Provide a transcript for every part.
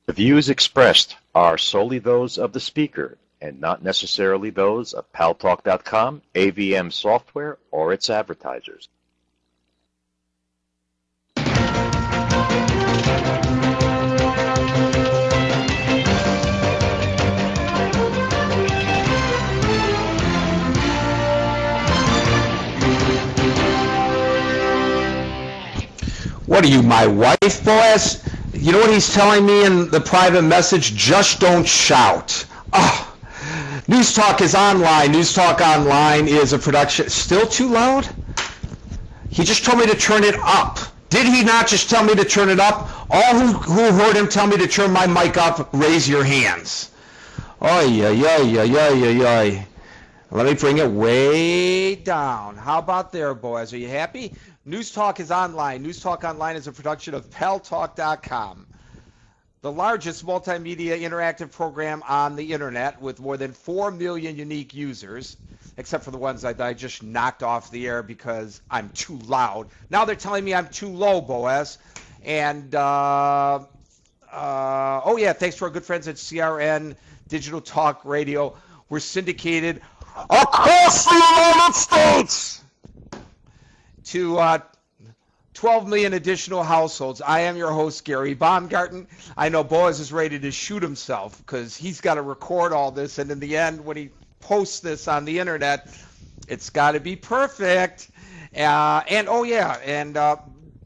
The views expressed are solely those of the speaker and not necessarily those of Paltalk.com, AVM Software, or its advertisers. What are you, my wife, Boaz? You know what he's telling me in the private message? Just don't shout. Oh, News Talk is online. News Talk Online is a production. Still too loud? He just told me to turn it up. Did he not just tell me to turn it up? All who heard him tell me to turn my mic up, raise your hands. Oy, oy, oy, oy, oy, oy. Let me bring it way down. How about there, Boaz? Are you happy? News Talk is online. News Talk Online is a production of Paltalk.com, the largest multimedia interactive program on the internet with more than 4 million unique users, except for the ones that I just knocked off the air because I'm too loud. Now they're telling me I'm too low, Boaz. And, oh yeah, thanks to our good friends at CRN Digital Talk Radio. We're syndicated across the United States to 12 million additional households. I am your host, Gary Baumgarten. I know Boaz is ready to shoot himself because he's got to record all this, and in the end, when he posts this on the internet, it's got to be perfect. And oh yeah, and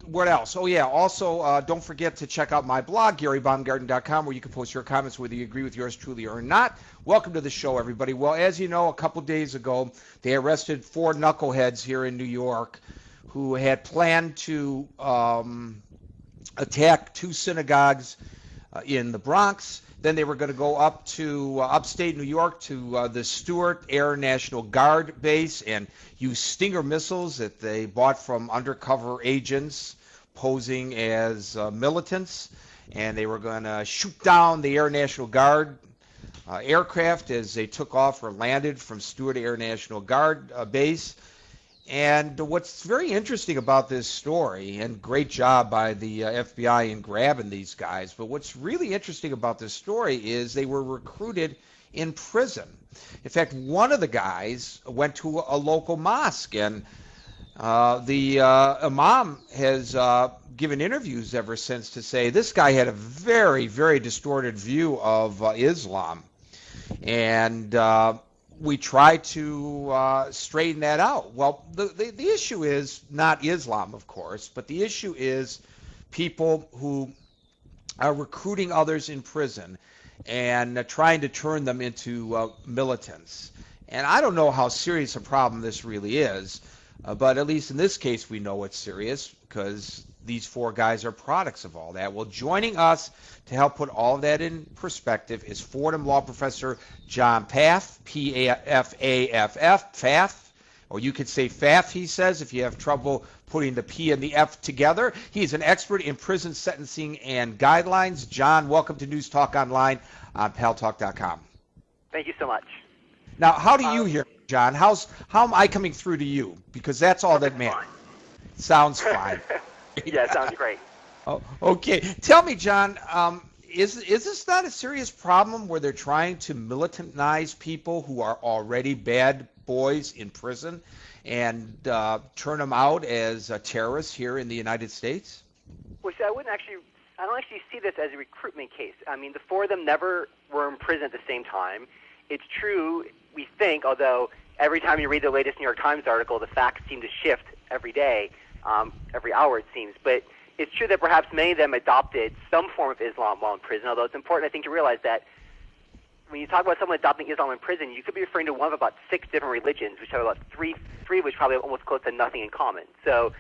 what else? Oh yeah, also don't forget to check out my blog, GaryBaumgarten.com, where you can post your comments whether you agree with yours truly or not. Welcome to the show, everybody. Well, as you know, a couple days ago, they arrested 4 knuckleheads here in New York who had planned to attack 2 synagogues in the Bronx. Then they were going to go up to upstate New York to the Stewart Air National Guard base and use Stinger missiles that they bought from undercover agents posing as militants. And they were going to shoot down the Air National Guard aircraft as they took off or landed from Stewart Air National Guard base. And what's very interesting about this story, and great job by the FBI in grabbing these guys, but what's really interesting about this story is they were recruited in prison. In fact, one of the guys went to a local mosque, and the imam has given interviews ever since to say this guy had a very, very distorted view of Islam. And we try to straighten that out. Well, the issue is not Islam, of course, but the issue is people who are recruiting others in prison and trying to turn them into militants. And I don't know how serious a problem this really is, but at least in this case we know it's serious because these 4 guys are products of all that. Well, joining us to help put all of that in perspective is Fordham Law Professor John Pfaff, P-A-F-F-A-F-F, Pfaff, or you could say Pfaff, he says, if you have trouble putting the P and the F together. He's an expert in prison sentencing and guidelines. John, welcome to News Talk Online on Paltalk.com. Thank you so much. Now, how do you hear, John? How am I coming through to you? Because that's all that matters. Sounds fine. Yeah, sounds great. Oh, okay. Tell me, John, is this not a serious problem where they're trying to militantize people who are already bad boys in prison and turn them out as terrorists here in the United States? Well, see, I don't actually see this as a recruitment case. I mean, the 4 of them never were in prison at the same time. It's true, we think, although every time you read the latest New York Times article, the facts seem to shift every day. Every hour, it seems. But it's true that perhaps many of them adopted some form of Islam while in prison, although it's important, I think, to realize that when you talk about someone adopting Islam in prison, you could be referring to one of about 6 different religions, which have about three which probably have almost close to nothing in common. So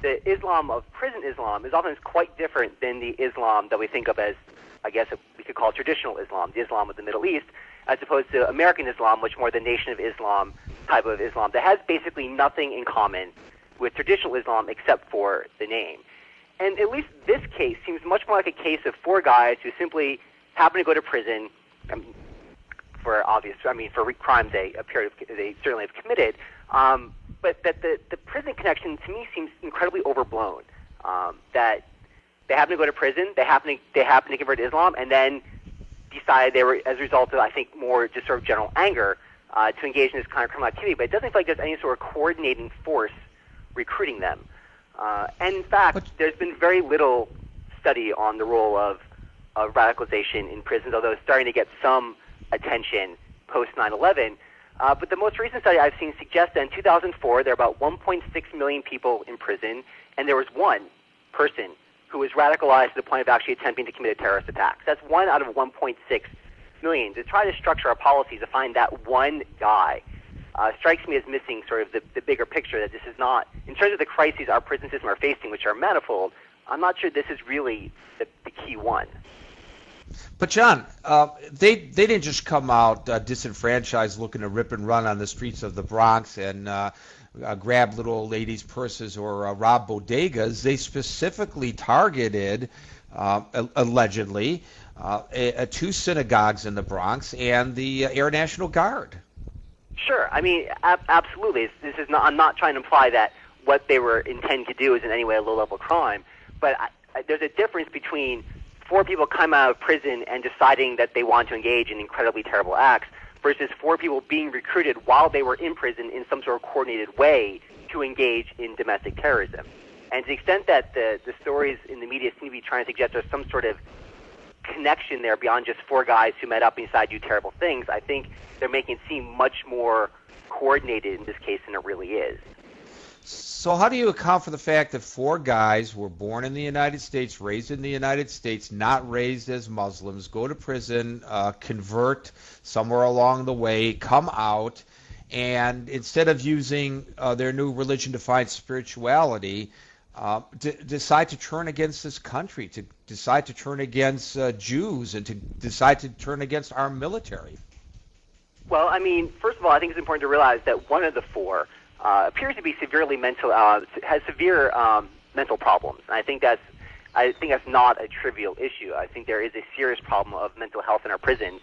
the Islam of prison Islam is often quite different than the Islam that we think of as, I guess, we could call traditional Islam, the Islam of the Middle East, as opposed to American Islam, which more the Nation of Islam type of Islam that has basically nothing in common with traditional Islam except for the name. And at least this case seems much more like a case of 4 guys who simply happen to go to prison for crimes they certainly have committed. But that the prison connection to me seems incredibly overblown. That They happen to go to prison. They happen to convert to Islam, and then decide they were, as a result of, I think, more just sort of general anger, to engage in this kind of criminal activity. But it doesn't feel like there's any sort of coordinating force recruiting them. And in fact, there's been very little study on the role of radicalization in prisons, although it's starting to get some attention post 9/11. But the most recent study I've seen suggests that in 2004, there were about 1.6 million people in prison, and there was one person who was radicalized to the point of actually attempting to commit a terrorist attack. That's 1 out of 1.6 million. To try to structure our policies to find that one guy strikes me as missing sort of the bigger picture, that this is not, in terms of the crises our prison system are facing, which are manifold, I'm not sure this is really the key one. But John, they didn't just come out disenfranchised, looking to rip and run on the streets of the Bronx and grab little old ladies' purses or rob bodegas. They specifically targeted, allegedly, 2 synagogues in the Bronx and the Air National Guard. Sure. I mean, absolutely. This is not. I'm not trying to imply that what they were intending to do is in any way a low-level crime, but there's a difference between 4 people come out of prison and deciding that they want to engage in incredibly terrible acts versus 4 people being recruited while they were in prison in some sort of coordinated way to engage in domestic terrorism. And to the extent that the stories in the media seem to be trying to suggest there's some sort of connection there beyond just 4 guys who met up and decided to do terrible things, I think they're making it seem much more coordinated in this case than it really is. So how do you account for the fact that 4 guys were born in the United States, raised in the United States, not raised as Muslims, go to prison, convert somewhere along the way, come out, and instead of using their new religion to find spirituality, decide to turn against this country, to decide to turn against Jews, and to decide to turn against our military? Well, I mean, first of all, I think it's important to realize that one of the 4 appears to be severely has severe mental problems. And I think that's not a trivial issue. I think there is a serious problem of mental health in our prisons.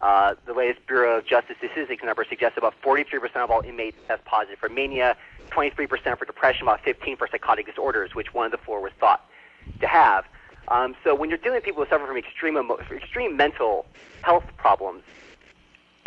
The latest Bureau of Justice Statistics number suggests about 43% of all inmates test positive for mania, 23% for depression, about 15% for psychotic disorders, which one of the 4 was thought to have. So when you're dealing with people who suffer from extreme mental health problems,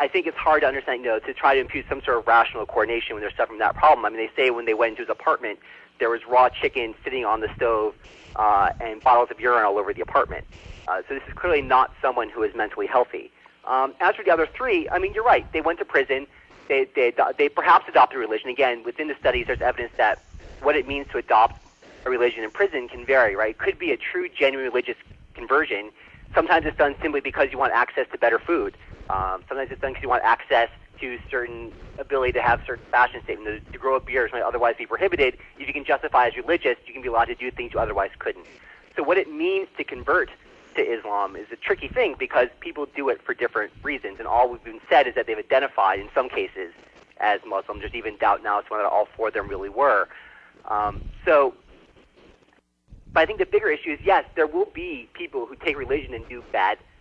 I think it's hard to understand, to try to impute some sort of rational coordination when they're suffering from that problem. I mean, they say when they went into his apartment, there was raw chicken sitting on the stove and bottles of urine all over the apartment. So this is clearly not someone who is mentally healthy. As for the other 3, I mean, you're right. They went to prison. They perhaps adopted a religion. Again, within the studies, there's evidence that what it means to adopt a religion in prison can vary, right? It could be a true, genuine religious conversion. Sometimes it's done simply because you want access to better food. Sometimes it's done because you want access to certain ability to have certain fashion statements. To grow a beard might otherwise be prohibited. If you can justify as religious, you can be allowed to do things you otherwise couldn't. So what it means to convert to Islam is a tricky thing because people do it for different reasons. And all we've been said is that they've identified in some cases as Muslim. There's even doubt now as to whether all 4 of them really were. But I think the bigger issue is, yes, there will be people who take religion and do bad